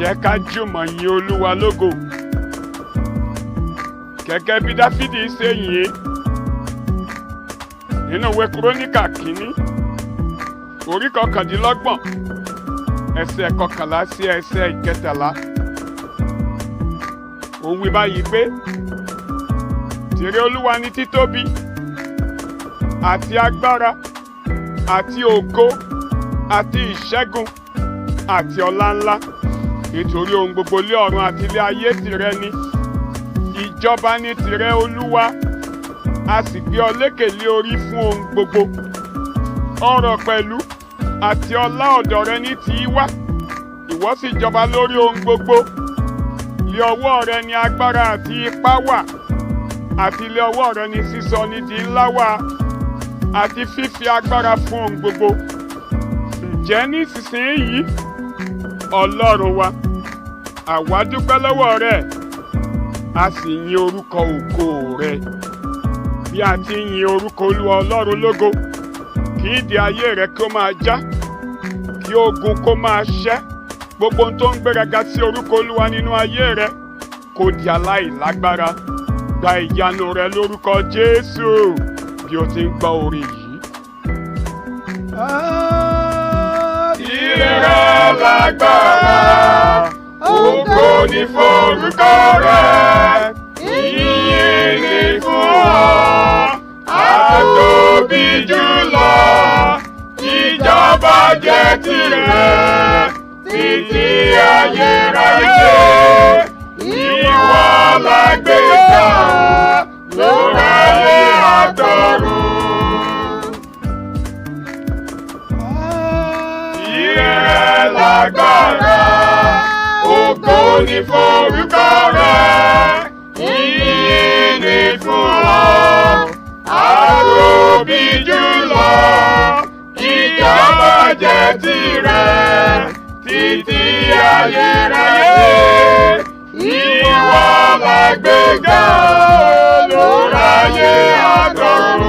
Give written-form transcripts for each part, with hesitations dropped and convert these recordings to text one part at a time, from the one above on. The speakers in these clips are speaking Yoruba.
jẹ́ ká jùmọ̀ yin Olúwa lógo gẹ́gẹ́ bí Dáfídì ṣe yìn nínú ìwé Kúrónìkà kínní orí 29 ẹsẹ̀ 11 sí ẹsẹ̀ 13. Ó wí báyìí pé tìrẹ Olúwa ni títóbi àti agbára àti ògo àti ìṣẹ́gun àti ọlá ńlá, nítorí ohun gbogbo lé ọ̀run àti ilé ayé tìrẹ ni. Ìjọba ni tìrẹ Olúwa, a sì gbé ọ lékè lé orí fún ohun gbogbo. Ọrọ̀ pẹ̀lú àti ọlá ọ̀dọ̀ rẹ ní tì í wá, ìwọ sì jọba lórí ohun gbogbo. Lé ọwọ́ rẹ ni agbára àti ipá wà, àti lé ọwọ́ rẹ ni sísọ ní di ńlá wà, àti fífi agbára fún ohun gbogbo. Ǹjẹ́ nísinsìnyí, Ọlọ́run wa, àwa dúpẹ́ lọ́wọ́ rẹ, a sì yin orúkọ ògo rẹ. Bí a ti yin orúkọ Olúwa Ọlọ́run lógo, kí ìdè ayé rẹ kí ó máa já, kí ogun kó máa ṣẹ́. Gbogbo ohun tó ń gbéraga sí orúkọ Olúwa nínú ayé rẹ kó di aláìlágbára. Gba ìyanu rẹ lórúkọ Jésù bí o ti ń gbọ́ orin yìí. Tìrẹ lágbára, ògo ni forúkọ rẹ, ìyìn ni fún ọ, àtóbi jùlọ, ìjọba jẹ́ tìrẹ títí ayérayé. Ìwọ la gbéga lórí ayé àtọ̀run. Tìrẹ lágbára, ògo ni forúkọ rẹ, ìyìn ni fún ọ, àtóbi jùlọ, ìjọba jẹ́ tìrẹ títí ayérayé. Ìwọ la gbéga lórí ayé àtọ̀run.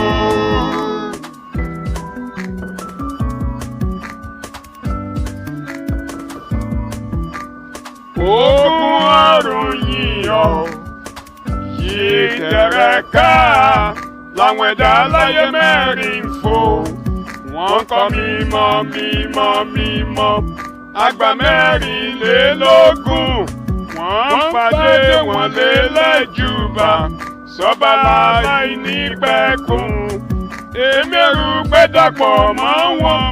Ogun ọ̀run yìn ọ́, yí tẹ̀rẹ ká, làwọn ẹ̀dá aláyé mẹ́rin ń fò. Wọ́n kọ mímọ́, mímọ́, mímọ́. Àgbà mẹ́rìnlélógún wọ́n pàdé wọn lélẹ́jùbà sọ́ba láìnípẹ̀kun. Èmẹ́rù pédàpọ̀ mọ́ wọn,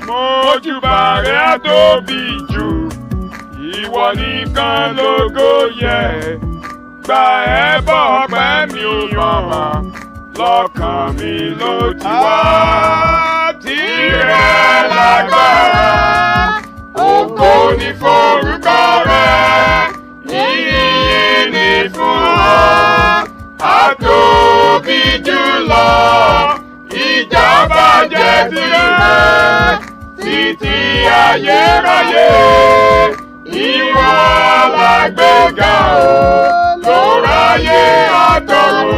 mójúbà rẹ̀ á tóbi jù. Ìwọ nìkan lógo yẹ, gba ẹbọ ọpẹ́ mi Baba, lọ́kàn mi ló ti wá. Tìrẹ lágbára, ògo ni forúkọ rẹ, ìyìn ni fún ọ, àtóbi jùlọ, ìjọba jẹ́ tìrẹ títí ayérayé. Ìwọ la gbéga lórí ayé àtọ̀run.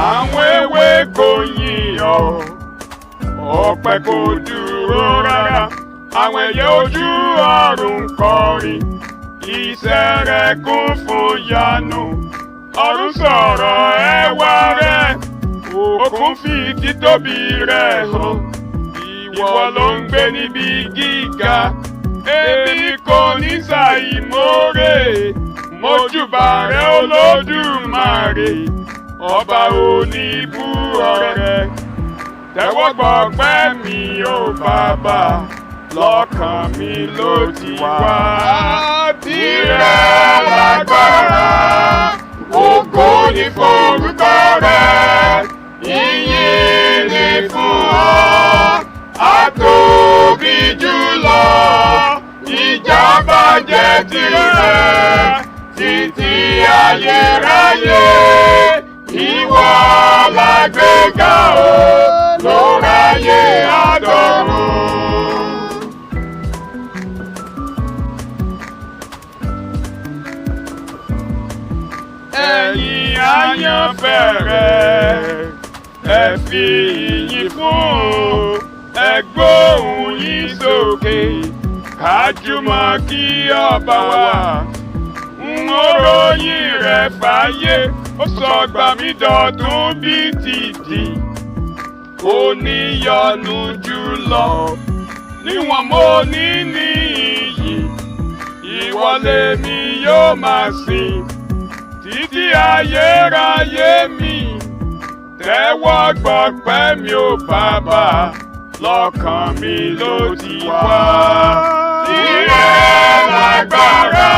Àwọn ewé kò yìn ọ́, ọ̀pẹ kò dúró rárá. Àwọn ẹyẹ ojú ọ̀run kọrin, iṣẹ́ rẹ̀ kún fún ìyanu. Ọ̀run sọ̀rọ̀ ẹwà rẹ̀, òkun fi títóbi rẹ̀ hàn. Ìwọ ló ń gbé níbi gíga, èmi kò ní ṣàìmóore. Mójúbà rẹ Olódùmarè, ọba oníbú ọrẹ. Tẹ́wọ́ gbọpẹ́ mi o Bàbá, lọ́kàn mi ló ti wá. Tìrẹ lágbára, ògo ni forúkọ rẹ, ìyìn ni fún ọ, àtóbi jùlọ, ìjọba jẹ́ tìrẹ títí ayérayé. Ìwọ la gbéga lórí ayé àtọ̀run. Ẹ̀yin àyànfẹ́ rẹ̀, ẹ fi ìyìn fún, ẹ gbóhùn yín sókè, kájùmọ̀ kí ọba wa. N ó ròyìn rẹ̀ fáyé, ó sọ gbà mí dọ̀tun bí tìdí. Oníyanu jùlọ, níwọ̀n mo ní ní iyì, ìwọ lèmi yóò máa sìn títí ayérayé mi. Tẹ́wọ́ gbọpẹ́ mi ò bàbá, lọ́kàn mi ló ti wá. Tìrẹ lágbára,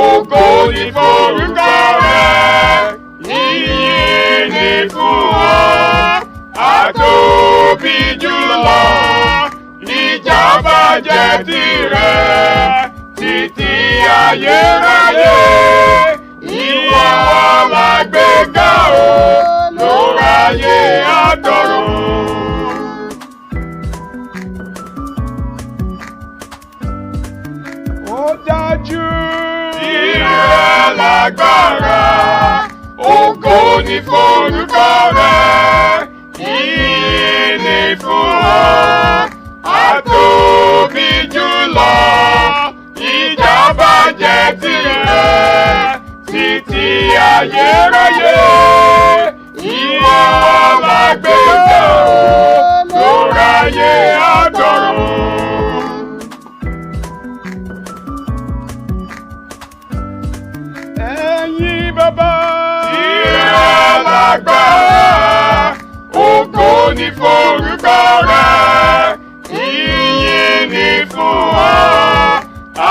ògo ni forúkọ rẹ̀, ìyìn ni fún ọ, àtóbi jùlọ, ìjọba jẹ́ tìrẹ títí ayérayé. Ìwọ la gbéga o, lóráyé àtọ̀run. Ó dájú. Tìrẹ lágbára, ògo ni forúkọ rẹ̀, ìyìn ni fún ọ, àtóbi jùlọ, ìjọba jẹ́ tìrẹ títí ayérayé. Ìwọ la gbéga o, lóráyé àtọ̀run. Ẹ̀yin bàbá. Tìrẹ lágbára, ògo ni forúkọ rẹ̀, ìyìn ni fún ọ,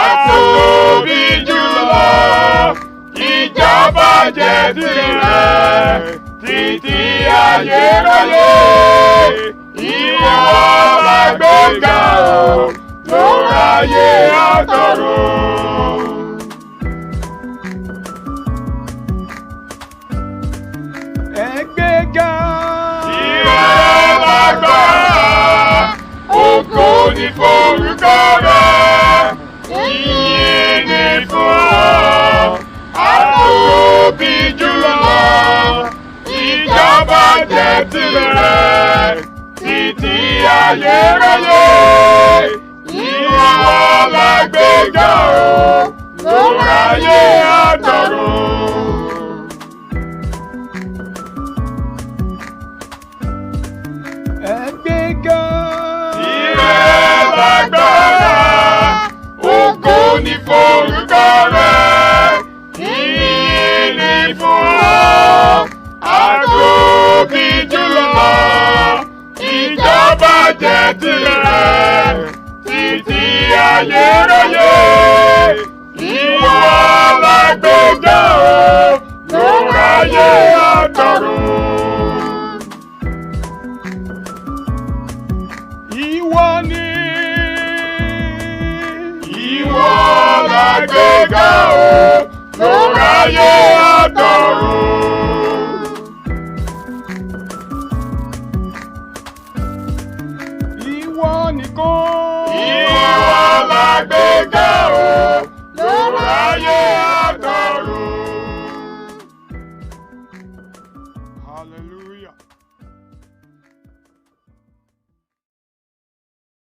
àtóbi jùlọ, ìjọba jẹ́ tìrẹ títí ayérayé. Ìwọ la gbéga o, lóráyé àtọ̀run. Ẹ gbéga. Tìrẹ lágbára, ògo ni forúkọ rẹ̀, ìyìn ni fún ọ, àtóbi jùlọ, ìjọba jẹ́ tìrẹ títí ayérayé. Ìwọ la gbéga o, lóráyé àtọ̀run. Ẹ gbéga. Tìrẹ lágbára, ògo ni forúkọ rẹ̀, ìyìn ni fún ọ, àtóbi jùlọ, ìjọba jẹ́ tìrẹ títí ayérayé. Ìwọ la gbéga o, lóráyé àtọ̀run. Ìwọ ni. Ìwọ la gbéga o, lóráyé àtọ̀run. Ìwọ nìkan. Ìwọ la gbéga